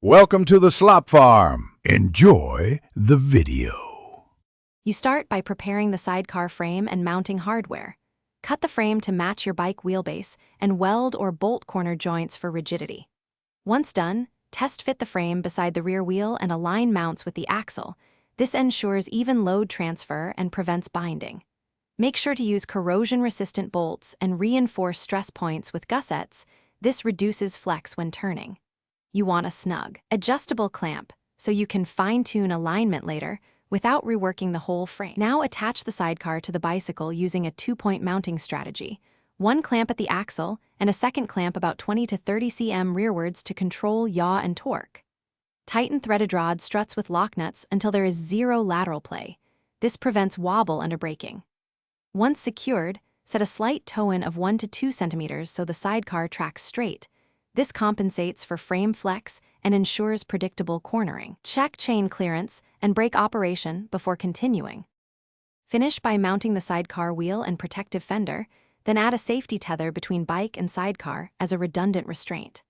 Welcome to the Slop Farm. Enjoy the video. You start by preparing the sidecar frame and mounting hardware. Cut the frame to match your bike wheelbase and weld or bolt corner joints for rigidity. Once done, test fit the frame beside the rear wheel and align mounts with the axle. This ensures even load transfer and prevents binding. Make sure to use corrosion-resistant bolts and reinforce stress points with gussets. This reduces flex when turning. You want a snug, adjustable clamp so you can fine-tune alignment later without reworking the whole frame. Now attach the sidecar to the bicycle using a two-point mounting strategy. One clamp at the axle and a second clamp about 20 to 30 cm rearwards to control yaw and torque. Tighten threaded rod struts with lock nuts until there is zero lateral play. This prevents wobble under braking. Once secured, set a slight toe-in of 1 to 2 centimeters so the sidecar tracks straight. This compensates for frame flex and ensures predictable cornering. Check chain clearance and brake operation before continuing. Finish by mounting the sidecar wheel and protective fender, then add a safety tether between bike and sidecar as a redundant restraint.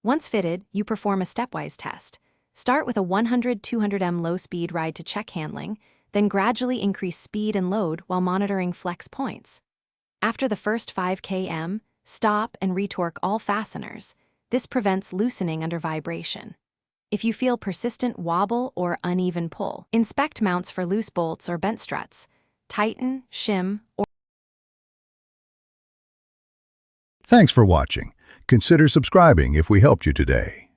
Once fitted, you perform a stepwise test. Start with a 100-200 m low-speed ride to check handling, then gradually increase speed and load while monitoring flex points. After the first 5 km, stop and retorque all fasteners. This prevents loosening under vibration. If you feel persistent wobble or uneven pull, inspect mounts for loose bolts or bent struts. Tighten, shim, or... Thanks for watching. Consider subscribing if we helped you today.